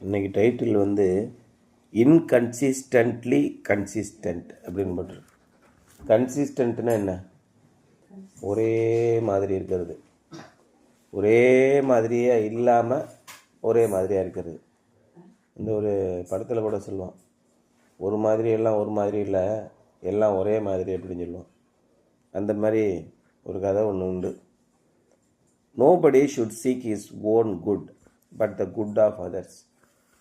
இன்னைக்கு டைட்டில் வந்து இன்கன்சிஸ்டன்ட்லி கன்சிஸ்டன்ட் அப்படின்னு போட்டிருக்கு. கன்சிஸ்டன்ட்னா என்ன? ஒரே மாதிரி இருக்கிறது, ஒரே மாதிரியே இல்லாமல் ஒரே மாதிரியாக இருக்கிறது. இந்த ஒரு படத்தில் கூட சொல்லுவான், ஒரு மாதிரி எல்லாம் ஒரு மாதிரி இல்லை, எல்லாம் ஒரே மாதிரி அப்படின்னு சொல்லுவான். அந்த மாதிரி ஒரு கதை ஒன்று உண்டு. Nobody should seek his own good but the good of others.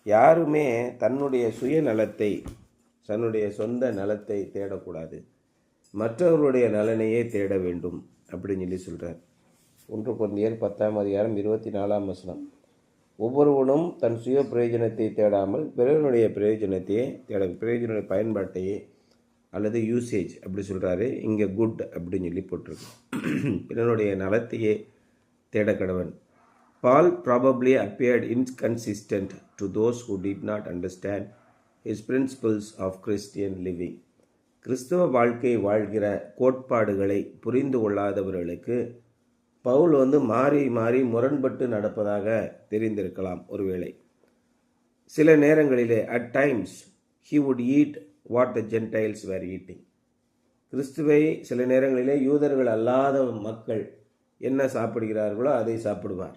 யாருமே தன்னுடைய சுயநலத்தை, தன்னுடைய சொந்த நலத்தை தேடக்கூடாது, மற்றவர்களுடைய நலனையே தேட வேண்டும் அப்படின்னு சொல்லி சொல்கிறார். 1 கொரிந்தியர் 10:24 ஒவ்வொருவனும் தன் சுய பிரயோஜனத்தை தேடாமல் பிறனுடைய பிரயோஜனத்தையே பிரயோஜன பயன்பாட்டையே அல்லது யூசேஜ் அப்படி சொல்கிறாரு. இங்கே குட் அப்படின்னு சொல்லி போட்டிருக்கு. பிறனுடைய நலத்தையே தேட கடவன். Paul probably appeared inconsistent to those who did not understand his principles of Christian living. கிறிஸ்தவ வாழ்க்கை வாழ்கிற கோட்பாடுகளை புரிந்து கொள்ளாதவர்களுக்கு பவுல் மாறி மாறி முரண்பட்டு நடப்பதாக தெரிந்திருக்கலாம். ஒருவேளை சில நேரங்களிலே at times he would eat what the Gentiles were eating. கிறிஸ்துவை சில நேரங்களிலே யூதர்கள் அல்லாத மக்கள் என்ன சாப்பிடுகிறார்களோ அதை சாப்பிடுவார்.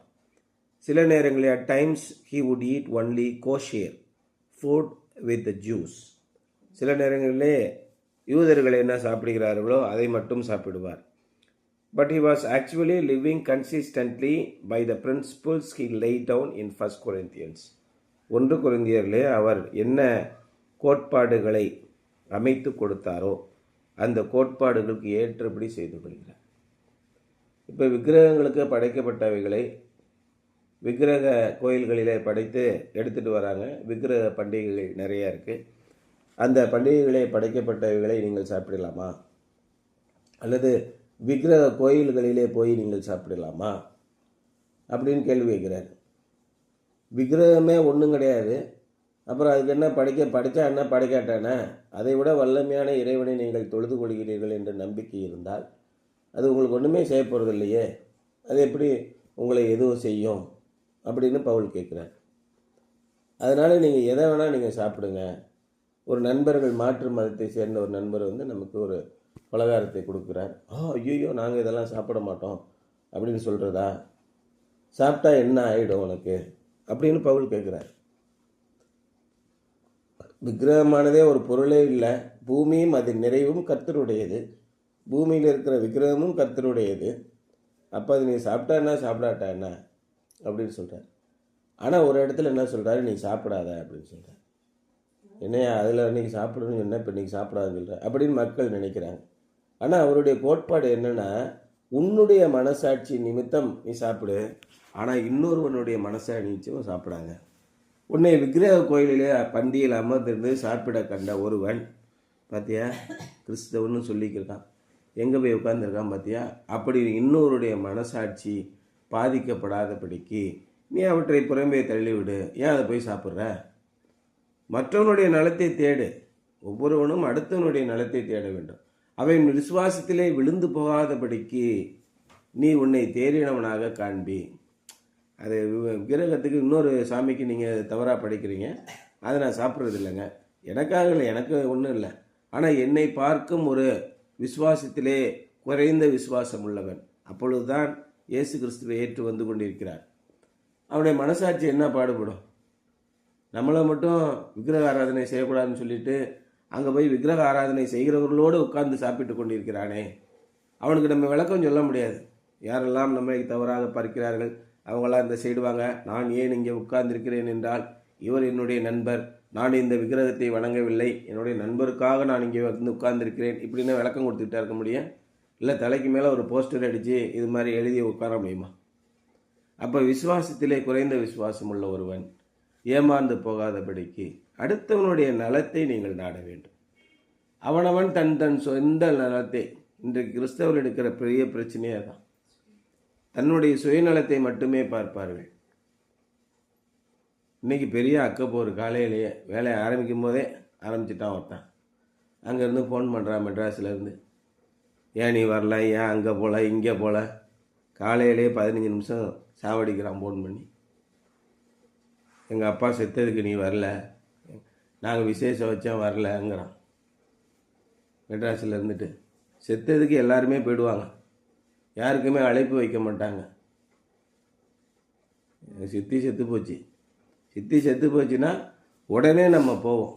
சில நேரங்களில் at times he would eat only kosher food with the Jews. சில நேரங்களிலே யூதர்கள் என்ன சாப்பிடுகிறார்களோ அதை மட்டும் சாப்பிடுவார். But he was actually living consistently by the principles he laid down in 1 Corinthians. 1 கொரிந்தியரிலே அவர் என்ன கோட்பாடுகளை அமைத்து கொடுத்தாரோ அந்த கோட்பாடுகளுக்கு ஏற்றபடி செய்து கொள்கிறார். இப்போ விக்கிரகங்களுக்கு படைக்கப்பட்டவைகளை விக்கிரக கோயில்களிலே படைத்து எடுத்துகிட்டு வராங்க. விக்கிரக பண்டிகைகள் நிறையா இருக்குது. அந்த பண்டிகைகளே படைக்கப்பட்டவைகளை நீங்கள் சாப்பிடலாமா? அல்லது விக்கிரக கோயில்களிலே போய் நீங்கள் சாப்பிடலாமா அப்படின்னு கேள்வி வைக்கிறார். விக்கிரகமே ஒன்றும் கிடையாது, அப்புறம் அதுக்கு என்ன படித்தா என்ன படைக்காட்டானே? அதை விட வல்லமையான இறைவனை நீங்கள் தொழுது கொள்கிறீர்கள் என்ற நம்பிக்கை இருந்தால் அது உங்களுக்கு ஒன்றுமே செய்ய போகிறது இல்லையே, அது எப்படி உங்களை எதுவும் செய்யும் அப்படின்னு பவுல் கேட்குறார். அதனால் நீங்கள் எதை வேணால் நீங்கள் சாப்பிடுங்க. ஒரு நண்பர்கள் மாற்று மதத்தை சேர்ந்த ஒரு நண்பர் நமக்கு ஒரு பலகாரத்தை கொடுக்குறார். ஐயோ நாங்கள் இதெல்லாம் சாப்பிட மாட்டோம் அப்படின்னு சொல்கிறதா? சாப்பிட்டா என்ன ஆகிடும் உனக்கு அப்படின்னு பவுல் கேட்குறார். விக்கிரகமானதே ஒரு பொருளே இல்லை. பூமியும் அதன் நிறைவும் கர்த்தருடையது, பூமியில் இருக்கிற விக்கிரகமும் கர்த்தருடையது. அப்போ அது நீ சாப்பிட்டா என்ன சாப்பிடாட்டா என்ன அப்படின்னு சொல்கிறார். ஆனால் ஒரு இடத்துல என்ன சொல்கிறாரு, நீ சாப்பிடாத அப்படின்னு சொல்கிறார். என்னையா அதில் இன்றைக்கி சாப்பிடணும்னு சொன்னால் இப்போ இன்றைக்கி சாப்பிடாதுன்னு சொல்கிற அப்படின்னு மக்கள் நினைக்கிறாங்க. ஆனால் அவருடைய கோட்பாடு என்னென்னா, உன்னுடைய மனசாட்சி நிமித்தம் நீ சாப்பிடு, ஆனால் இன்னொருவனுடைய மனசாட்சி நிச்சயம் சாப்பிடாங்க. உன்னை விக்கிரக கோயிலிலே பந்தியில் அமர்ந்திருந்து சாப்பிட கண்ட ஒருவன் பார்த்தியா, கிறிஸ்தவன்னு சொல்லிக்கிருக்கான், எங்கே போய் உட்காந்துருக்கான் பார்த்தியா, அப்படி இன்னொருடைய மனசாட்சி பாதிக்கப்படாதபடிக்கு நீ அவற்றை புறம்பே தள்ளிவிடு. ஏன் அதை போய் சாப்பிட்ற? மற்றவனுடைய நலத்தை தேடு. ஒவ்வொருவனும் அடுத்தவனுடைய நலத்தை தேட வேண்டும். அவன் விசுவாசத்திலே விழுந்து போகாதபடிக்கு நீ உன்னை தேறினவனாக காண்பி. அது விக்கிரகத்துக்கு இன்னொரு சாமிக்கு நீங்கள் தவறாக படைக்கிறீங்க, அதை நான் சாப்பிட்றது இல்லைங்க. எனக்காக இல்லை, எனக்கு ஒன்றும் இல்லை. ஆனால் என்னை பார்க்கும் ஒரு விசுவாசத்திலே குறைந்த விசுவாசம் உள்ளவன் அப்பொழுதுதான் இயேசு கிறிஸ்துவை ஏற்று வந்து கொண்டிருக்கிறார். அவனுடைய மனசாட்சி என்ன பாடுபடும்? நம்மளை மட்டும் விக்கிரக ஆராதனை செய்யக்கூடாதுன்னு சொல்லிட்டு அங்கே போய் விக்கிரக ஆராதனை செய்கிறவர்களோடு உட்கார்ந்து சாப்பிட்டு கொண்டிருக்கிறானே, அவனுக்கு நம்ம விளக்கம் சொல்ல முடியாது. யாரெல்லாம் நம்மை தவறாக பார்க்கிறார்கள் அவங்களாம் இந்த செய்டுவாங்க. நான் ஏன் இங்கே உட்கார்ந்திருக்கிறேன் என்றால் இவர் என்னுடைய நண்பர், நான் இந்த விக்கிரகத்தை வணங்கவில்லை, என்னுடைய நண்பருக்காக நான் இங்கே வந்து உட்கார்ந்திருக்கிறேன் இப்படின்னு விளக்கம் கொடுத்துக்கிட்டா இருக்க முடியும்? இல்லை தலைக்கு மேலே ஒரு போஸ்டர் அடித்து இது மாதிரி எழுதி உட்கார முடியுமா? அப்போ விசுவாசத்திலே குறைந்த விசுவாசம் உள்ள ஒருவன் ஏமாந்து போகாதபடிக்கு அடுத்தவனுடைய நலத்தை நீங்கள் நாட வேண்டும். அவனவன் தன் தன் சொந்த நலத்தை, இன்றைக்கு கிறிஸ்தவர்கள் எடுக்கிற பெரிய பிரச்சனையே தான், தன்னுடைய சுயநலத்தை மட்டுமே பார்ப்பார்கள். இன்றைக்கி பெரிய அக்கப்போர் காலையிலேயே வேலையை ஆரம்பிக்கும் போதே ஆரம்பிச்சிட்டான் ஒருத்தான். அங்கேருந்து ஃபோன் பண்ணுறான் மெட்ராஸ்லேருந்து, ஏன் நீ வரல, ஏன் அங்கே போகல இங்கே போகல, காலையிலேயே 15 நிமிஷம் சாவடிக்கிறான் ஃபோன் பண்ணி. எங்கள் அப்பா செத்ததுக்கு நீ வரல, நாங்கள் விசேஷம் வச்சோம் வரலங்கிறான். மெட்ராஸில் இருந்துட்டு செத்ததுக்கு எல்லாருமே போயிடுவாங்க, யாருக்குமே அழைப்பு வைக்க மாட்டாங்க. சித்தி செத்து போச்சு, சித்தி செத்து போச்சுன்னா உடனே நம்ம போவோம்.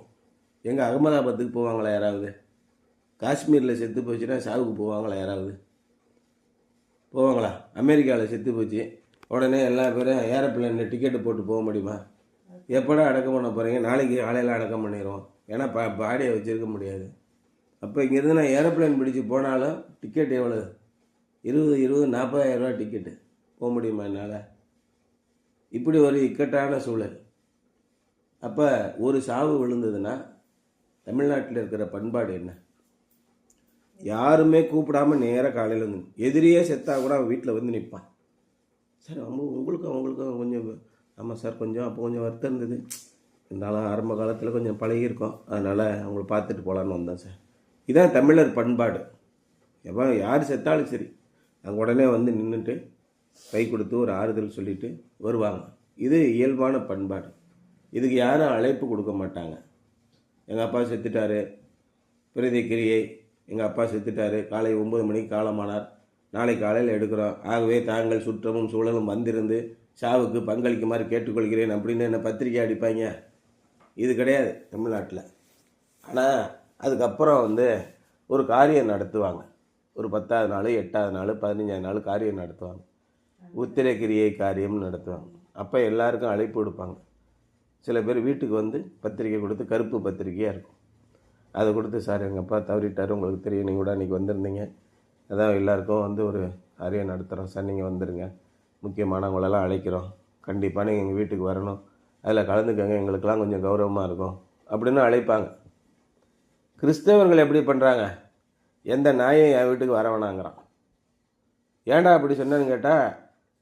எங்கே அகமதாபாத்துக்கு போவாங்களா யாராவது? காஷ்மீரில் செத்து போச்சுன்னா சாவுக்கு போவாங்களா யாராவது? போவாங்களா? அமெரிக்காவில் செத்து போச்சு உடனே எல்லா பேரும் ஏரோப்ளேனில் டிக்கெட்டு போட்டு போக முடியுமா? எப்படா அடக்கம் பண்ண போகிறீங்க? நாளைக்கு காலையில் அடக்கம் பண்ணிடுவோம். ஏன்னா பாடியை வச்சுருக்க முடியாது. அப்போ இங்கேருந்து நான் ஏரோப்ளேன் பிடிச்சி போனாலும் டிக்கெட் எவ்வளோ? 40,000 ரூபா டிக்கெட்டு. போக முடியுமா என்னால்? இப்படி ஒரு இக்கட்டான சூழல். அப்போ ஒரு சாவு விழுந்ததுன்னா தமிழ்நாட்டில் இருக்கிற பண்பாடு என்ன? யாருமே கூப்பிடாமல் நேராக காலையில் வந்து, எதிரியே செத்தா கூட அவன் வீட்டில் வந்து நிற்பான். சார் அவங்களுக்கும் கொஞ்சம், ஆமாம் சார் கொஞ்சம் அப்போ கொஞ்சம் வருத்தம் இருந்தது, இருந்தாலும் ஆரம்ப காலத்தில் கொஞ்சம் பழகியிருக்கோம், அதனால் அவங்கள பார்த்துட்டு போகலான்னு வந்தேன் சார். இதான் தமிழர் பண்பாடு. எப்போ யார் செத்தாலும் சரி அங்கே உடனே வந்து நின்றுட்டு கை கொடுத்து ஒரு ஆறுதல் சொல்லிட்டு வருவாங்க. இது இயல்பான பண்பாடு. இதுக்கு யாரும் அழைப்பு கொடுக்க மாட்டாங்க. எங்கள் அப்பா செத்துட்டார், பிரதி கிரியை, எங்கள் அப்பா செத்துட்டார், காலை 9 மணிக்கு காலமானார், நாளை காலையில் எடுக்கிறோம், ஆகவே தாங்கள் சுற்றமும் சூழலும் வந்திருந்து சாவுக்கு பங்களிக்குமாறு கேட்டுக்கொள்கிறேன் அப்படின்னு என்ன பத்திரிக்கை அடிப்பாங்க. இது கிடையாது தமிழ்நாட்டில். ஆனால் அதுக்கப்புறம் வந்து ஒரு காரியம் நடத்துவாங்க. ஒரு 10வது நாள், 8வது நாள், 15வது நாள் காரியம் நடத்துவாங்க. உத்திரக்கிரியை காரியம் நடத்துவாங்க. அப்போ எல்லாருக்கும் அழைப்பு கொடுப்பாங்க. சில பேர் வீட்டுக்கு வந்து பத்திரிக்கை கொடுத்து, கருப்பு பத்திரிக்கையாக இருக்கும், அதை கொடுத்து, சார் எங்கள் அப்பா தவறிட்டார், உங்களுக்கு தெரியும், நீங்கள் கூட அன்றைக்கி வந்திருந்தீங்க, அதான் எல்லாருக்கும் வந்து ஒரு காரியம் நடத்துகிறோம் சார், நீங்கள் வந்துடுங்க, முக்கியமானவங்களெல்லாம் அழைக்கிறோம், கண்டிப்பாக நீங்கள் எங்கள் வீட்டுக்கு வரணும், அதில் கலந்துக்கங்க, எங்களுக்கெல்லாம் கொஞ்சம் கௌரவமாக இருக்கும் அப்படின்னு அழைப்பாங்க. கிறிஸ்தவர்கள் எப்படி பண்ணுறாங்க? எந்த நாயை என் வீட்டுக்கு வர வேணாங்கிறான். ஏன்டா அப்படி சொன்னேன்னு கேட்டால்,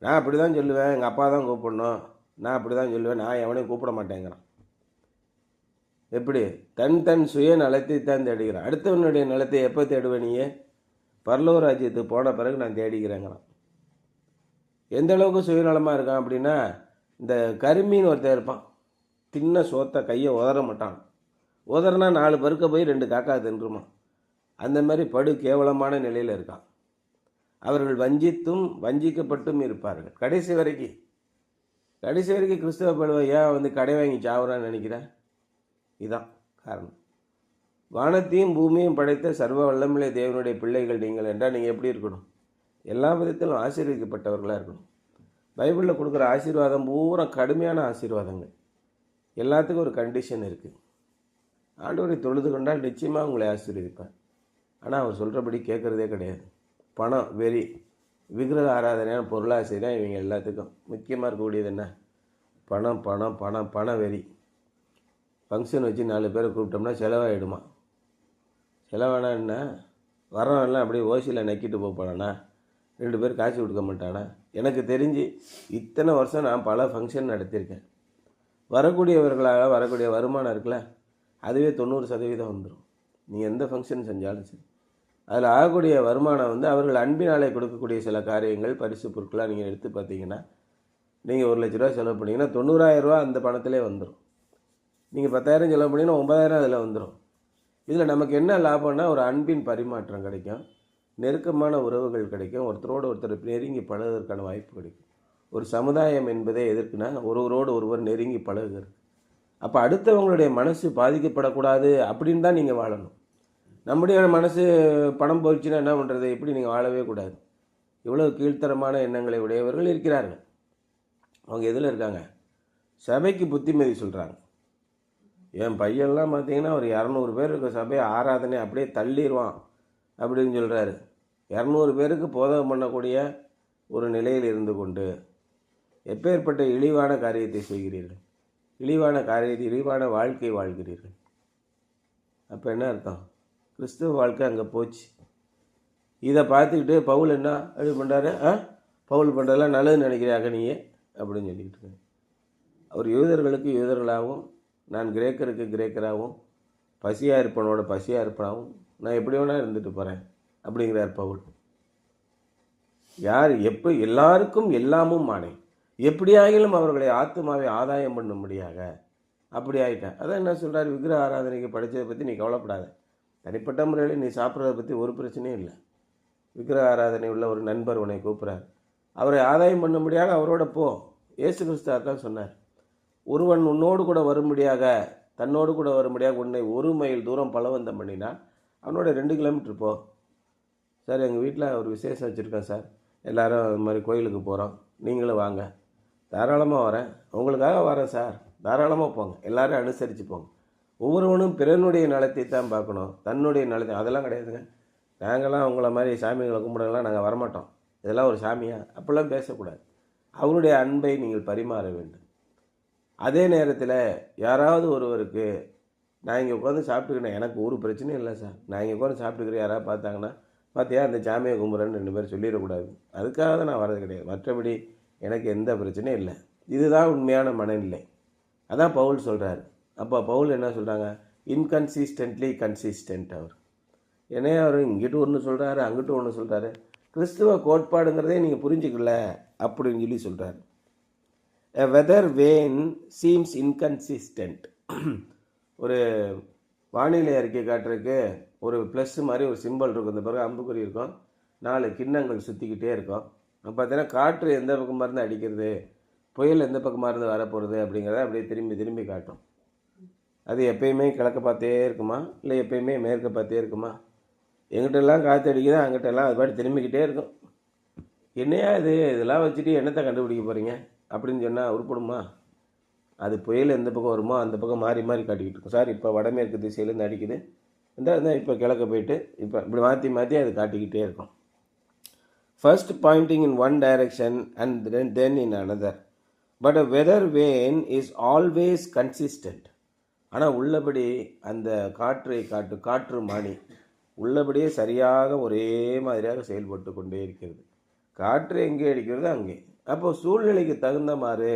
நான் அப்படி தான் சொல்லுவேன், எங்கள் அப்பா தான் கூப்பிடணும், நான் அப்படி தான் சொல்லுவேன், நான் எவனையும் கூப்பிட மாட்டேங்கிறான். எப்படி? தன் சுய நலத்தை தான் தேடுகிறான். அடுத்தவனுடைய நலத்தை எப்போ தேடுவேன்? நீயே பரலோக ராஜ்யத்துக்கு போன பிறகு நான் தேடிக்கிறேங்கிறான். எந்த அளவுக்கு சுயநலமாக இருக்கான் அப்படின்னா, இந்த கருமின்னு ஒருத்தர் இருப்பான், தின்ன சோத்தை கையை உதற மாட்டான், உதறனா 4 பருக்க போய் 2 காக்கா தின்றுமா. அந்த மாதிரி படு கேவலமான நிலையில் இருக்கான். அவர்கள் வஞ்சித்தும் வஞ்சிக்கப்பட்டும் இருப்பார்கள் கடைசி வரைக்கும். கிறிஸ்தவ பழுவை ஏன் வந்து கடை வாங்கி சாவுறான்னு நினைக்கிறேன்? இதுதான் காரணம். வானத்தையும் பூமியும் படைத்த சர்வ வல்லமில்லை தேவனுடைய பிள்ளைகள் நீங்கள் என்றால் நீங்கள் எப்படி இருக்கணும்? எல்லா விதத்திலும் ஆசீர்வதிக்கப்பட்டவர்களாக இருக்கணும். பைபிளில் கொடுக்குற ஆசீர்வாதம் பூரா கடுமையான ஆசீர்வாதங்கள். எல்லாத்துக்கும் ஒரு கண்டிஷன் இருக்குது. ஆண்டவரை தொழுது கொண்டால் நிச்சயமாக உங்களை ஆசீர்வதிப்பார். ஆனால் அவர் சொல்கிறபடி கேட்குறதே கிடையாது. பணம், வெறி, விக்கிரக ஆராதனையான பொருளாசை தான் இவங்க எல்லாத்துக்கும் முக்கியமாக இருக்கக்கூடியது. என்ன? பணம் பணம் பணம் பண வெறி. ஃபங்க்ஷன் வச்சு 4 பேரை கூப்பிட்டோம்னா செலவாகிடுமா? செலவானா என்ன? வரவெல்லாம் அப்படியே ஓசியில் நக்கிட்டு போப்பானா? 2 பேர் காசு கொடுக்க மாட்டானா? எனக்கு தெரிஞ்சு இத்தனை வருஷம் நான் பல ஃபங்க்ஷன் நடத்தியிருக்கேன். வரக்கூடியவர்களாக வரக்கூடிய வருமானம் இருக்குல்ல, அதுவே 90% வந்துடும். நீங்கள் எந்த ஃபங்க்ஷன் செஞ்சாலும் சரி, அதில் ஆகக்கூடிய வருமானம் வந்து அவர்கள் அன்பினாலே கொடுக்கக்கூடிய சில காரியங்கள், பரிசு பொருட்களாக நீங்கள் எடுத்து பார்த்தீங்கன்னா, நீங்கள் 1 லட்ச ரூபா செலவு பண்ணிங்கன்னா 90,000 ரூபா அந்த பணத்திலே வந்துடும். நீங்கள் 10,000 செலவு பண்ணிங்கன்னா 9,000 அதில் வந்துடும். இதில் நமக்கு என்ன லாபம்னா, ஒரு அன்பின் பரிமாற்றம் கிடைக்கும், நெருக்கமான உறவுகள் கிடைக்கும், ஒருத்தரோடு ஒருத்தர் நெருங்கி பழகுவதற்கான வாய்ப்பு கிடைக்கும். ஒரு சமுதாயம் என்பதே எதற்குனா, ஒருவரோடு ஒருவர் நெருங்கி பழகுகிறது. அப்போ அடுத்தவங்களுடைய மனசு பாதிக்கப்படக்கூடாது அப்படின்னு தான் நீங்கள் வாழணும். நம்முடைய மனசு பணம் போயிடுச்சுன்னா என்ன பண்ணுறது? எப்படி? நீங்கள் வாழவே கூடாது. இவ்வளோ கீழ்த்தரமான எண்ணங்களை உடையவர்கள் இருக்கிறார்கள். அவங்க எதில் இருக்காங்க? சபைக்கு புத்திமதி சொல்கிறாங்க. என் பையன்லாம் பார்த்தீங்கன்னா ஒரு 200 பேர் இருக்க சபையை ஆராதனை அப்படியே தள்ளிடுவான் அப்படின்னு சொல்கிறாரு. 200 பேருக்கு போதகம் பண்ணக்கூடிய ஒரு நிலையில் இருந்து கொண்டு எப்பேற்பட்ட இழிவான காரியத்தை செய்கிறீர்கள்? இழிவான வாழ்க்கை வாழ்கிறீர்கள். அப்போ என்ன அர்த்தம்? கிறிஸ்துவ வாழ்க்கை அங்கே போச்சு. இதை பார்த்துக்கிட்டு பவுல் என்ன அப்படி பண்ணுறாரு? பவுல் பண்ணுறதெல்லாம் நல்லதுன்னு நினைக்கிறாங்க நீயே அப்படின்னு சொல்லிக்கிட்டு இருக்காங்க. அவர் யூதர்களுக்கு யூதர்களாகவும், நான் கிரேக்கருக்கு கிரேக்கராகவும், பசியாக இருப்பனோட பசியாக இருப்பனாகவும் நான் எப்படி வேணா இருந்துட்டு போகிறேன் அப்படிங்கிறார் பவுல். யார் எப்போ எல்லாருக்கும் எல்லாமும் ஆனேன், எப்படியாகிலும் அவர்களை ஆத்மாவை ஆதாயம் பண்ணும்படியாக அப்படி ஆகிட்டேன். அதான் என்ன சொல்கிறார், விக்கிரக ஆராதனைக்கு படித்ததை பற்றி நீ கவலைப்படாத, தனிப்பட்ட முறையில் நீ சாப்பிட்றதை பற்றி ஒரு பிரச்சனையும் இல்லை. விக்கிரக ஆராதனை உள்ள ஒரு நண்பர் உன்னை கூப்பிட்றார், அவரை ஆதாயம் பண்ணும்படியாக அவரோட போ. இயேசு கிறிஸ்து தான் சொன்னார், ஒருவன் உன்னோடு கூட வரும்படியாக, தன்னோடு கூட வரும்படியாக உன்னை 1 மைல் தூரம் பலவந்தம் பண்ணினா அவனோட 2 கிலோமீட்டர் போ. சார் எங்கள் வீட்டில் ஒரு விசேஷம் வச்சுருக்கேன் சார், எல்லோரும் இது மாதிரி கோயிலுக்கு போகிறோம், நீங்களும் வாங்க. தாராளமாக வரேன், உங்களுக்காக வரேன் சார், தாராளமாக போங்க, எல்லோரும் அனுசரித்து போங்க. ஒவ்வொருவனும் பிறனுடைய நலத்தை தான் பார்க்கணும், தன்னுடைய நலத்தை அதெல்லாம் கிடையாதுங்க. நாங்களாம் உங்களை மாதிரி சாமிகளை கும்பிடலாம் நாங்கள் வரமாட்டோம், இதெல்லாம் ஒரு சாமியா, அப்படிலாம் பேசக்கூடாது. அவருடைய அன்பை நீங்கள் பரிமாற வேண்டும். அதே நேரத்தில் யாராவது ஒருவருக்கு நான் இங்கே உட்காந்து சாப்பிட்டுக்கிறேன், எனக்கு ஒரு பிரச்சனையும் இல்லை சார், நான் இங்கே உட்காந்து சாப்பிட்டுக்கிறேன், யாராவது பார்த்தாங்கன்னா பார்த்தியா அந்த சாமியை கும்பிட்றேன்னு 2 பேர் சொல்லிடக்கூடாது. அதுக்காக தான் நான் வரது கிடையாது, மற்றபடி எனக்கு எந்த பிரச்சனையும் இல்லை. இதுதான் உண்மையான மனநிலை. அதான் பவுல் சொல்கிறார். அப்போ பவுல் என்ன சொல்கிறாங்க, இன்கன்சிஸ்டன்ட்லி கன்சிஸ்டன்ட். ஏன்னா அவர் இங்கிட்டு ஒன்று சொல்கிறாரு, அங்கிட்டு ஒன்று சொல்கிறாரு. கிறிஸ்துவ கோட்பாடுங்கிறதே நீங்கள் புரிஞ்சுக்கல அப்படின்னு சொல்லி சொல்கிறார். A weather vane seems inconsistent. ஒரு வானிலை அறிக்கை காட்டுறதுக்கு ஒரு ப்ளஸ் மாதிரி ஒரு சிம்பிள் இருக்கும், இந்த பிறகு அம்புக்குறி இருக்கும், 4 கிண்ணங்கள் சுற்றிக்கிட்டே இருக்கும். பார்த்தீங்கன்னா காற்று எந்த பக்கமாக இருந்து அடிக்கிறது, புயல் எந்த பக்கமாக இருந்து வரப்போகிறது அப்படிங்கிறத அப்படியே திரும்பி திரும்பி காட்டும். அது எப்பயுமே கிழக்க பார்த்தே இருக்குமா, இல்லை எப்பயுமே மேற்க பார்த்தே இருக்குமா? எங்கிட்டெல்லாம் காற்று அடிக்குதோ அங்கிட்டெல்லாம் அது பாட்டு திரும்பிக்கிட்டே இருக்கும். என்னையா இதெல்லாம் வச்சுட்டு என்னத்தை கண்டுபிடிக்க போகிறீங்க அப்படின்னு சொன்னால் உருப்படுமா? அது புயல் எந்த பக்கம் வருமோ அந்த பக்கம் மாறி மாறி காட்டிக்கிட்டு இருக்கும். சார் இப்போ வடமேற்கு திசையிலேருந்து அடிக்குது, இந்த இப்போ கிழக்க போயிட்டு இப்போ இப்படி மாற்றி மாற்றி அது காட்டிக்கிட்டே இருக்கும். First pointing in one direction and then in another. But a weather vane is always consistent. ஆனால் உள்ளபடி அந்த காற்று மானி உள்ளபடியே சரியாக ஒரே மாதிரியாக செயல்பட்டு கொண்டே இருக்கிறது. காற்று எங்கே அடிக்கிறது அங்கே. அப்போது சூழ்நிலைக்கு தகுந்த மாதிரி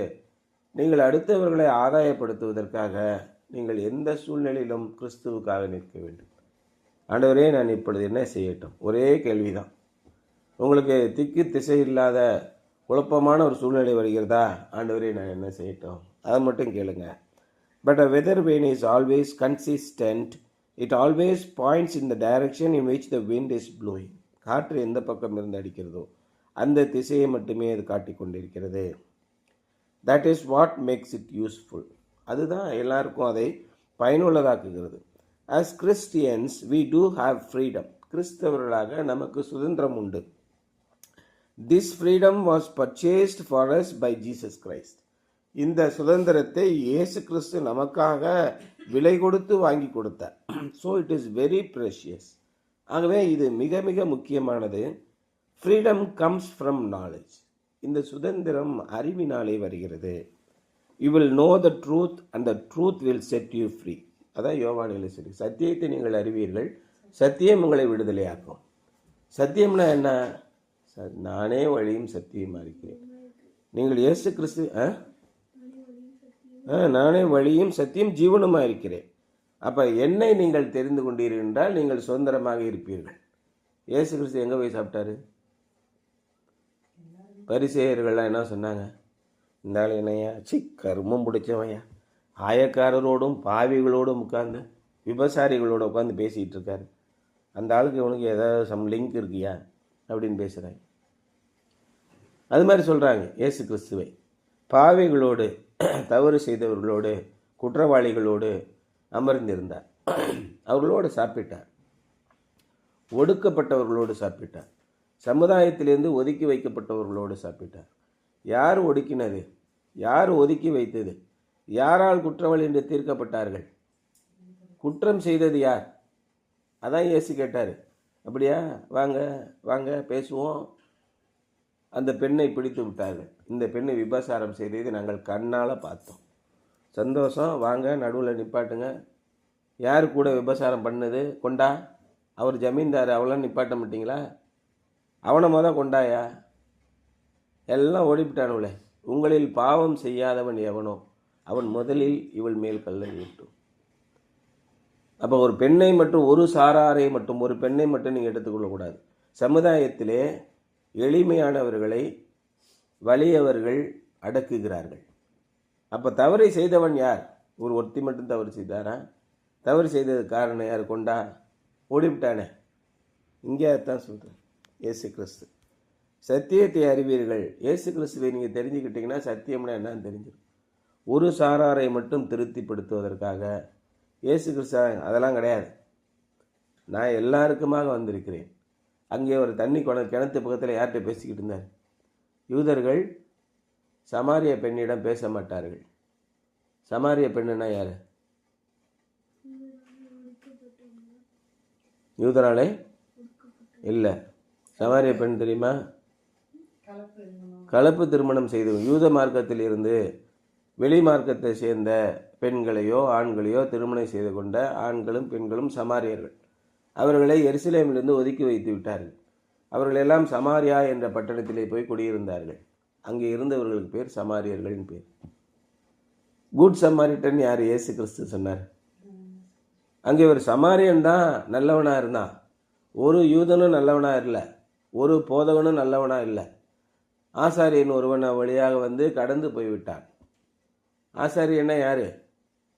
நீங்கள் அடுத்தவர்களை ஆதாயப்படுத்துவதற்காக நீங்கள் எந்த சூழ்நிலையிலும் கிறிஸ்துவுக்காக நிற்க வேண்டும். ஆண்டவரே நான் இப்பொழுது என்ன செய்யட்டும்? ஒரே கேள்விதான். உங்களுக்கு திக்கு திசை இல்லாத குழப்பமான ஒரு சூழ்நிலை வருகிறதா? ஆண்டவரே நான் என்ன செய்யட்டும்? அதை மட்டும் கேளுங்க. But a weather vane is always consistent. It always points in the direction in which the wind is blowing. காற்று எந்த பக்கம் இருந்து அடிக்கிறதோ அந்த திசையை மட்டுமே அது காட்டிக்கொண்டிருக்கிறது. That is what makes it useful. அதுதான் எல்லாருக்கும் அதை பயனுள்ளதாக்குகிறது. As Christians we do have freedom. கிறிஸ்தவர்களாக நமக்கு சுதந்திரம் உண்டு. This freedom was purchased for us by Jesus Christ. இந்த சுதந்திரத்தை இயேசு கிறிஸ்து நமக்காக விலை கொடுத்து வாங்கி கொடுத்தார். So it is very precious. ஆகவே இது மிக மிக முக்கியமானது. Freedom comes from knowledge. இந்த சுதந்திரம் அறிவினாலே வருகிறது. You will know the truth and the truth will set you free. அதான் யோவானில் சொல்லி, சத்தியத்தை நீங்கள் அறிவீர்கள், சத்தியம் உங்களை விடுதலையாக்கும். சத்தியம்னா என்ன? நானே வழியும் சத்தியமாக இருக்கிறேன். நீங்கள் இயேசு கிறிஸ்து நானே வழியும் சத்தியம் ஜீவனுமாக இருக்கிறேன். அப்போ என்னை நீங்கள் தெரிந்து கொண்டீர்கள் என்றால் நீங்கள் சுதந்திரமாக இருப்பீர்கள். இயேசு கிறிஸ்து எங்கே போய் சாப்பிட்டாரு? பரிசேயர்கள்லாம் என்ன சொன்னாங்க? இந்த ஆள் என்னையா கருமம் பிடிச்சவையா, ஆயக்காரரோடும் பாவிகளோடும் உட்காந்து விபசாரிகளோட உட்காந்து பேசிகிட்டு இருக்காரு, அந்த ஆளுக்கு இவனுக்கு ஏதாவது லிங்க் இருக்கியா அப்படின்னு பேசுகிறாங்க. அது மாதிரி சொல்கிறாங்க இயேசு கிறிஸ்துவை. பாவிகளோடு, தவறு செய்தவர்களோடு, குற்றவாளிகளோடு அமர்ந்திருந்தார், அவர்களோடு சாப்பிட்டார், ஒடுக்கப்பட்டவர்களோடு சாப்பிட்டார், சமுதாயத்திலிருந்து ஒதுக்கி வைக்கப்பட்டவர்களோடு சாப்பிட்டார். யார் ஒடுக்கினது? யார் ஒதுக்கி வைத்தது? யாரால் குற்றவாளி என்று தீர்க்கப்பட்டார்கள்? குற்றம் செய்தது யார்? அதான் இயேசு கேட்டார். அப்படியா, வாங்க வாங்க பேசுவோம். அந்த பெண்ணை பிடித்து விட்டார்கள். இந்த பெண்ணை விபசாரம் செய்தது நாங்கள் கண்ணால் பார்த்தோம். சந்தோஷம், வாங்க நடுவில் நிப்பாட்டுங்க. யார் கூட விபசாரம் பண்ணது? கொண்டா. அவர் ஜமீன்தார், அவளாம் நிப்பாட்ட மாட்டிங்களா? அவனை கொண்டாயா? எல்லாம் ஓடிவிட்டானுங்களே. உங்களில் பாவம் செய்யாதவன் எவனோ அவன் முதலில் இவள் மேல் கல்லை விட்டும். அப்போ ஒரு பெண்ணை மட்டும், ஒரு சாராரை மட்டும், ஒரு பெண்ணை மட்டும் நீங்கள் எடுத்துக்கொள்ளக்கூடாது. சமுதாயத்திலே எளிமையானவர்களை, வலியவர்கள், அடக்குகிறார்கள். அப்போ தவறை செய்தவன் யார்? ஒருத்தி மட்டும் தவறு செய்தாரா? தவறு செய்தது காரணம் யார்? கொண்டா ஓடிவிட்டானே. இங்கே தான் சொல்கிறேன். இயேசு கிறிஸ்து சத்தியத்தை அறிவீர்கள். இயேசு கிறிஸ்துவை நீங்கள் தெரிஞ்சுக்கிட்டீங்கன்னா சத்தியம்னா என்னன்னு தெரிஞ்சிடும். ஒரு சாராரை மட்டும் திருப்திப்படுத்துவதற்காக இயேசு கிறிஸ்து அதெல்லாம் கிடையாது. நான் எல்லாருக்குமாக வந்திருக்கிறேன். அங்கே ஒரு தண்ணி கிணத்து பக்கத்தில் யார்கிட்ட பேசிக்கிட்டு இருந்தார்? யூதர்கள் சமாரிய பெண்ணிடம் பேச மாட்டார்கள். சமாரிய பெண்ணுன்னா யார்? யூதராலே இல்லை. சமாரிய பெண் தெரியுமா? கலப்பு திருமணம் செய்து யூத மார்க்கத்தில் இருந்து வெளி மார்க்கத்தை சேர்ந்த பெண்களையோ ஆண்களையோ திருமணம் செய்து கொண்ட ஆண்களும் பெண்களும் சமாரியர்கள். அவர்களை எருசலேமிலிருந்து ஒதுக்கி வைத்து விட்டார்கள். அவர்களெல்லாம் சமாரியா என்ற பட்டணத்திலே போய் குடியிருந்தார்கள். அங்கே இருந்தவர்களுக்கு பேர் சமாரியர்களின் பேர். குட் சமாரிட்டன் யார்? இயேசு கிறிஸ்து சொன்னார். அங்கே ஒரு சமாரியன் தான் நல்லவனாக இருந்தான். ஒரு யூதனும் நல்லவனாக இல்லை, ஒரு போதகனும் நல்லவனாக இல்லை. ஆசாரியன் ஒருவன் வழியாக வந்து கடந்து போய்விட்டான். ஆசாரியன்னா யார்?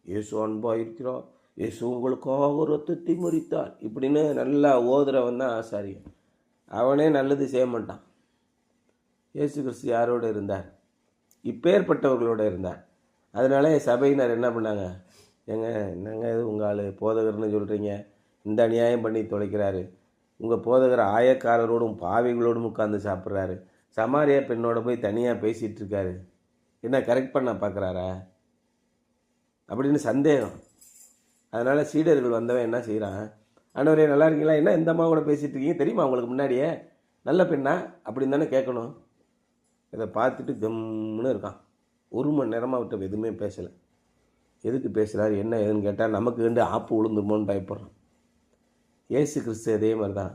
இயேசு அன்பா இருக்கிறோம், இயேசு உங்களுக்காக ரத்தத்தை முறித்தார் இப்படின்னு நல்லா ஓதுறவன் தான் ஆசாரியன். அவனே நல்லது செய்ய மாட்டான். இயேசு கிறிஸ்து யாரோடு இருந்தார்? இப்பேற்பட்டவர்களோடு இருந்தார். அதனால சபையினர் என்ன பண்ணாங்க? என்னங்க இது உங்கள் ஆள் போதகர்னு சொல்கிறீங்க, இந்த அநியாயம் பண்ணி தொலைக்கிறாரு, உங்கள் போதகர் ஆயக்காரரோடும் பாவிகளோடும் உட்காந்து சாப்பிட்றாரு, சமாரியா பெண்ணோட போய் தனியாக பேசிகிட்டு இருக்காரு, என்ன கரெக்ட் பண்ண பார்க்குறாரா அப்படின்னு சந்தேகம். அதனால் சீடர்கள் வந்தவன் என்ன செய்கிறான்? ஆண்டவரே நல்லா இருக்கீங்களா, என்ன இந்த அம்மா கூட பேசிகிட்டு இருக்கீங்க, தெரியுமா உங்களுக்கு முன்னாடியே நல்ல பெண்ணா அப்படின்னு தானே கேட்கணும். இதை பார்த்துட்டு கம்முன்னு இருக்கான். 1 மணி நேரமாக விட்டு எதுவுமே பேசலை. எதுக்கு பேசுகிறாரு என்ன ஏதுன்னு கேட்டால் நமக்கு வேண்டு ஆப்பு விழுந்துருமோன்னு பயப்படுறான். இயேசு கிறிஸ்து அதே மாதிரி தான்,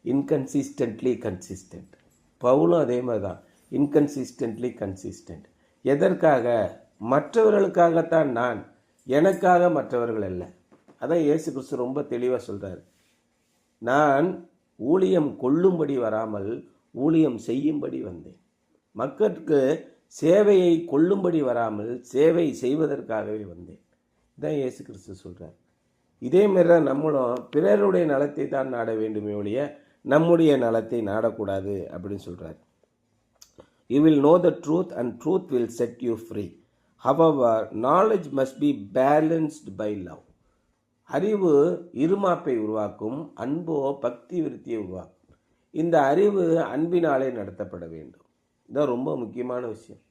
இன்கன்சிஸ்டன்ட்லி கன்சிஸ்டன்ட். பவுலும் அதே மாதிரி தான், இன்கன்சிஸ்டன்ட்லி கன்சிஸ்டன்ட். எதற்காக? மற்றவர்களுக்காகத்தான் நான், எனக்காக மற்றவர்கள் அல்ல. அதான் இயேசு கிறிஸ்து ரொம்ப தெளிவாக சொல்கிறார். நான் ஊழியம் கொள்ளும்படி வராமல் ஊழியம் செய்யும்படி வந்தேன். மக்களுக்கு சேவையை கொள்ளும்படி வராமல் சேவை செய்வதற்காகவே வந்தேன். இதான் இயேசு கிறிஸ்து சொல்கிறார். இதே மாதிரி தான் நம்மளும் பிறருடைய நலத்தை தான் நாட வேண்டுமே ஒழிய நம்முடைய நலத்தை நாடக்கூடாது அப்படின்னு சொல்கிறார். You will know the truth and truth will set you free. However knowledge must be balanced by love. அறிவு இருமாப்பை உருவாக்கும், அன்போ பக்தி விருத்தியை உருவாக்கும். இந்த அறிவு அன்பினாலே நடத்தப்பட வேண்டும். இதுதான் ரொம்ப முக்கியமான விஷயம்.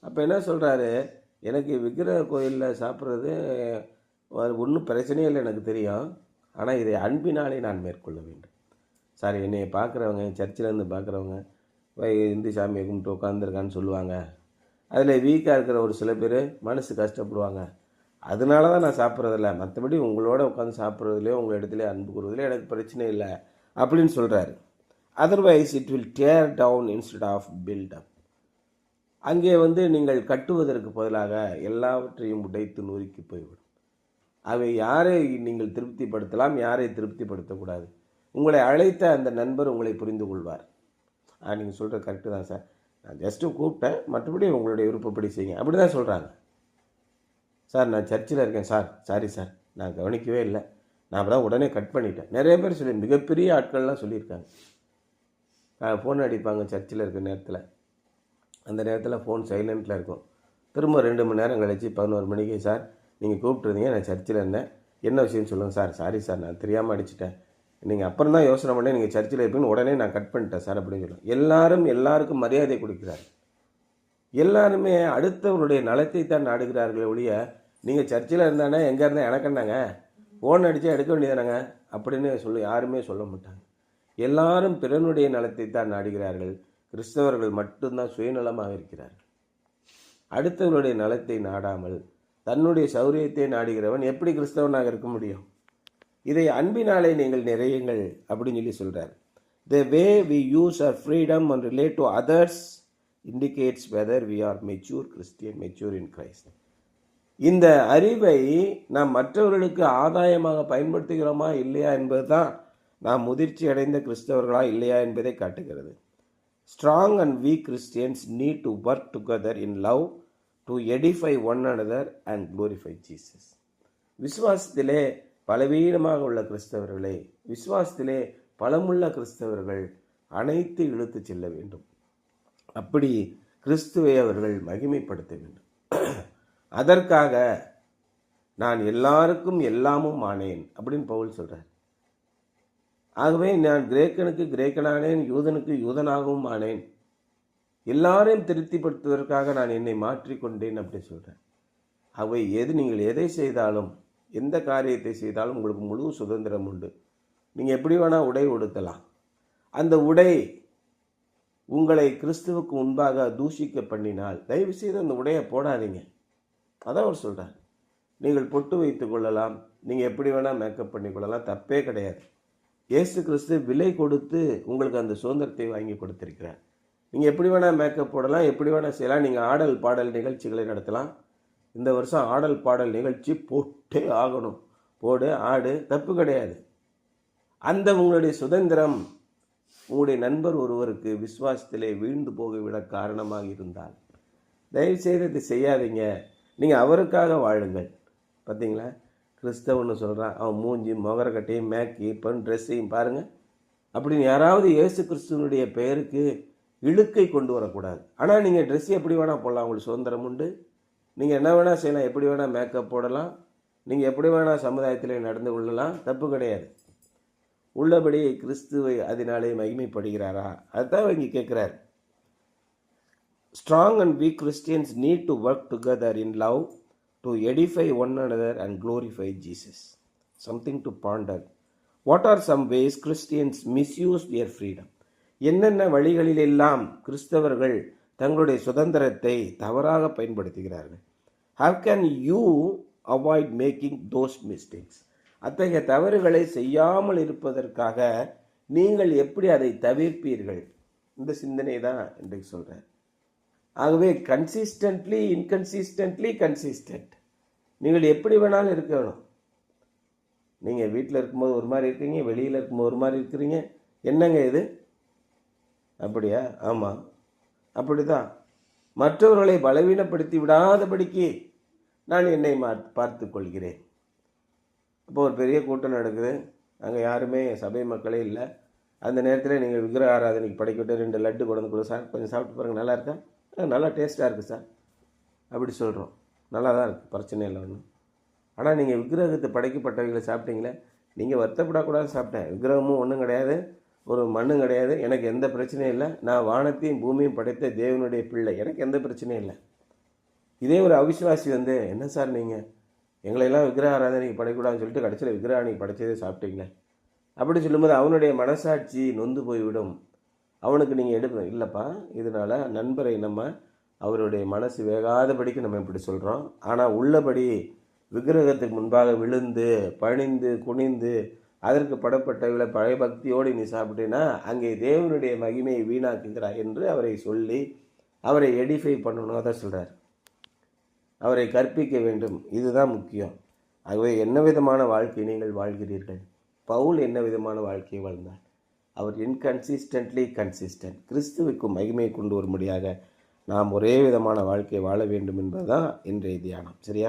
அப்போ என்ன சொல்கிறாரு? எனக்கு விக்கிரக கோயிலில் சாப்பிட்றது ஒன்றும் பிரச்சனையே இல்லை, எனக்கு தெரியும். ஆனால் இதை அன்பினாலே நான் மேற்கொள்ள வேண்டும். சார், என்னை பார்க்குறவங்க, சர்ச்சிலேருந்து பார்க்குறவங்க இந்து சாமியை கும்பிட்டு உட்காந்துருக்கான்னு சொல்லுவாங்க. அதில் வீக்காக இருக்கிற ஒரு சில பேர் மனசு கஷ்டப்படுவாங்க. அதனால தான் நான் சாப்பிட்றதில்ல, மற்றபடி உங்களோட உட்காந்து சாப்பிட்றதுலையோ உங்கள் இடத்துல அன்பு கூறுறதுலையோ எனக்கு பிரச்சனை இல்லை அப்படின்னு சொல்கிறாரு. Otherwise it will tear down instead of build up. அங்கே நீங்கள் கட்டுவதற்கு பதிலாக எல்லாவற்றையும் உடைத்து நொறுக்கி போய்விடும். அவை யாரை நீங்கள் திருப்திப்படுத்தலாம், யாரை திருப்திப்படுத்தக்கூடாது. உங்களை அழைத்த அந்த நண்பர் உங்களை புரிந்து கொள்வார். நீங்கள் சொல்கிற கரெக்டு தான் சார், நான் ஜஸ்ட்டு கூப்பிட்டேன், மற்றபடி உங்களுடைய விருப்பப்படி செய்யுங்க அப்படி தான் சொல்கிறாங்க. சார், நான் சர்ச்சில் இருக்கேன் சார், சாரி சார், நான் கவனிக்கவே இல்லை, நான் அப்போ தான் உடனே கட் பண்ணிட்டேன். நிறைய பேர் சொல்லி, மிகப்பெரிய ஆட்கள்லாம் சொல்லியிருக்காங்க. ஃபோன் அடிப்பாங்க சர்ச்சில் இருக்கிற நேரத்தில், அந்த நேரத்தில் ஃபோன் சைலண்ட்டில் இருக்கும். திரும்ப 2 மணி நேரம் கழிச்சு 11 மணிக்கு, சார் நீங்கள் கூப்பிட்டுருந்தீங்க, நான் சர்ச்சில் இருந்தேன், என்ன விஷயம்னு சொல்லுங்கள் சார். சாரி சார், நான் தெரியாமல் அடிச்சிட்டேன், நீங்கள் அப்புறம் தான் யோசனை பண்ணேன் நீங்கள் சர்ச்சில் இருப்பீங்கன்னு, உடனே நான் கட் பண்ணிட்டேன் சார் அப்படின்னு சொல்லுவேன். எல்லாரும் எல்லாருக்கும் மரியாதை கொடுக்கிறார். எல்லாருமே அடுத்தவருடைய நலத்தை தான் நாடுகிறார்கள் ஒழிய, நீங்கள் சர்ச்சில் இருந்தானே எங்கே இருந்தால் எனக்கு என்னங்க, ஃபோன் அடித்தா எடுக்க வேண்டியதானங்க அப்படின்னு யாருமே சொல்ல மாட்டாங்க. எல்லாரும் பிறனுடைய நலத்தை தான் நாடுகிறார்கள். கிறிஸ்தவர்கள் மட்டும்தான் சுயநலமாக இருக்கிறார்கள். அடுத்தவருடைய நலத்தை நாடாமல் தன்னுடைய சௌரியத்தை நாடுகிறவன் எப்படி கிறிஸ்தவனாக இருக்க முடியும்? இதை அன்பினாலே நீங்கள் நிறையுங்கள் அப்படின்னு சொல்கிறார். The way we use our freedom and relate to others indicates whether we are mature Christian, mature in Christ. இந்த அறிவை நாம் மற்றவர்களுக்கு ஆதாயமாக பயன்படுத்துகிறோமா இல்லையா என்பது தான் நாம் முதிர்ச்சி அடைந்த கிறிஸ்தவர்களா இல்லையா என்பதை காட்டுகிறது. Strong and weak Christians need to work together in love to edify one another and glorify Jesus. விசுவாசத்திலே பலவீனமாக உள்ள கிறிஸ்தவர்களே, விசுவாசத்திலே பலமுள்ள கிறிஸ்தவர்கள் அனைத்து இழுத்து செல்ல வேண்டும். அப்படி கிறிஸ்துவை அவர்கள் மகிமைப்படுத்த வேண்டும். அதற்காக நான் எல்லாருக்கும் எல்லாமும் ஆனேன் அப்படின்னு பவுல் சொல்றார். ஆகவே நான் கிரேக்கனுக்கு கிரேக்கனானேன், யூதனுக்கு யூதனாகவும் ஆனேன், எல்லாரையும் திருப்திப்படுத்துவதற்காக நான் என்னை மாற்றிக்கொண்டேன் அப்படி சொல்றேன். ஆகவே நீங்கள் எதை செய்தாலும், எந்த காரியத்தை செய்தாலும் உங்களுக்கு முழு சுதந்திரம் உண்டு. நீங்கள் எப்படி வேணால் உடை உடுத்தலாம். அந்த உடை உங்களை கிறிஸ்துவுக்கு முன்பாக தூஷிக்க பண்ணினால் தயவு செய்து அந்த உடையை போடாதீங்க. அதான் அவர் சொல்கிறார். நீங்கள் பொட்டு வைத்து கொள்ளலாம், நீங்கள் எப்படி வேணால் மேக்கப் பண்ணிக்கொள்ளலாம், தப்பே கிடையாது. இயேசு கிறிஸ்து விலை கொடுத்து உங்களுக்கு அந்த சுதந்திரத்தை வாங்கி கொடுத்திருக்கிறார். நீங்கள் எப்படி வேணால் மேக்கப் போடலாம், எப்படி வேணால் செய்யலாம். நீங்கள் ஆடல் பாடல் நிகழ்ச்சிகளை நடத்தலாம். இந்த வருஷம் ஆடல் பாடல் நிகழ்ச்சி போட்டே ஆகணும், போடு ஆடு, தப்பு கிடையாது. அந்த உங்களுடைய சுதந்திரம் உங்களுடைய நண்பர் ஒருவருக்கு விசுவாசத்திலே வீழ்ந்து போகவிட காரணமாக இருந்தால் தயவுசெய்து இதை செய்யாதீங்க. நீங்கள் அவருக்காக வாழுங்கள். பார்த்தீங்களா, கிறிஸ்தவன்னு சொல்கிறான், அவன் மூஞ்சி முகரக்கட்டையும் மேக்கப்பும் ட்ரெஸ்ஸையும் பாருங்கள் அப்படின்னு யாராவது இயேசு கிறிஸ்துவனுடைய பெயருக்கு இழுக்கை கொண்டு வரக்கூடாது. ஆனால் நீங்கள் ட்ரெஸ் எப்படி வேணால் போடலாம், உங்களுக்கு சுதந்திரம் உண்டு. நீங்கள் என்ன வேணால் செய்யலாம், எப்படி வேணால் மேக்கப் போடலாம், நீங்கள் எப்படி வேணால் சமுதாயத்தில் நடந்து கொள்ளலாம், தப்பு கிடையாது. உள்ளபடி கிறிஸ்துவை அதனாலே மகிமைப்படுகிறாரா, அதுதான் இங்கே கேட்குறார். Strong and week Christians need to work together in love to edify one another and glorify Jesus. Something to ponder. What are some ways Christians misuse their freedom? என்னென்ன வழிகளிலெல்லாம் கிறிஸ்தவர்கள் தங்களுடைய சுதந்திரத்தை தவறாக பயன்படுத்துகிறார்கள்? How can you avoid making those mistakes? அத்தகைய தவறுகளை செய்யாமல் இருப்பதற்காக நீங்கள் எப்படி அதை தவிர்ப்பீர்கள்? இந்த சிந்தனை தான் இன்றைக்கு சொல்கிறேன். ஆகவே கன்சிஸ்டன்ட்லி இன்கன்சிஸ்டன்ட்லி கன்சிஸ்டன்ட். நீங்கள் எப்படி வேணாலும் இருக்கணும். நீங்கள் வீட்டில் இருக்கும்போது ஒரு மாதிரி இருக்கீங்க, வெளியில் இருக்கும்போது ஒரு மாதிரி இருக்கிறீங்க. என்னங்க இது? அப்படியா? ஆமாம், அப்படி தான். மற்றவர்களை பலவீனப்படுத்தி விடாதபடிக்கு நான் என்னை பார்த்து கொள்கிறேன். இப்போ ஒரு பெரிய கூட்டம் நடக்குது, அங்கே யாருமே சபை மக்களே இல்லை. அந்த நேரத்தில் நீங்கள் விக்கிரக ஆராதனைக்கு படைக்கிட்டு 2 லட்டு கொண்டு கொடு சார், கொஞ்சம் சாப்பிட்டு பாருங்கள், நல்லா இருக்கா? நல்லா டேஸ்ட்டாக இருக்குது சார் அப்படி சொல்கிறோம். நல்லா தான் இருக்குது, பிரச்சனை இல்லை ஒன்றும். ஆனால் நீங்கள் விக்கிரகத்தை படைக்கப்பட்டவங்களை சாப்பிட்டீங்களே, நீங்கள் வருத்தப்படக்கூடாது. சாப்பிட்டேன், விக்கிரகமும் ஒன்றும் கிடையாது, ஒரு மண்ணும் கிடையாது, எனக்கு எந்த பிரச்சனையும் இல்லை. நான் வானத்தையும் பூமியும் படைத்த தேவனுடைய பிள்ளை, எனக்கு எந்த பிரச்சனையும் இல்லை. இதே ஒரு அவிசுவாசி என்ன சார் நீங்கள் எங்களையெல்லாம் விக்கிரக ஆராதனைக்கு படைக்கூடாதுன்னு சொல்லிட்டு கடைசியில் விக்கிரகாணிக்கு படைச்சதே சாப்பிட்டீங்களே அப்படி சொல்லும்போது அவனுடைய மனசாட்சி நொந்து போய்விடும். அவனுக்கு நீங்கள் எடுக்கணும், இல்லைப்பா இதனால் நண்பரை நம்ம அவருடைய மனசு வேகாதபடிக்கு நம்ம இப்படி சொல்கிறோம். ஆனால் உள்ளபடி விக்கிரகத்துக்கு முன்பாக விழுந்து பணிந்து குனிந்து அதற்கு படப்பட்டவர்களை பழைய பக்தியோடு நீ சாப்பிட்டேன்னா அங்கே தேவனுடைய மகிமையை வீணாக்குகிறாய் என்று அவரை சொல்லி அவரை எடிஃபை பண்ணணும். தான் சொல்கிறார், அவரை கற்பிக்க வேண்டும். இதுதான் முக்கியம். ஆகவே என்ன விதமான வாழ்க்கை நீங்கள் வாழ்கிறீர்கள்? பவுல் என்ன விதமான வாழ்க்கையை வாழ்ந்தார்? அவர் இன்கன்சிஸ்டன்ட்லி கன்சிஸ்டன்ட். கிறிஸ்துவுக்கு மகிமையை கொண்டு வரும்படியாக நாம் ஒரே விதமான வாழ்க்கையை வாழ வேண்டும் என்பதுதான் இன்றைய தியானம். சரியா?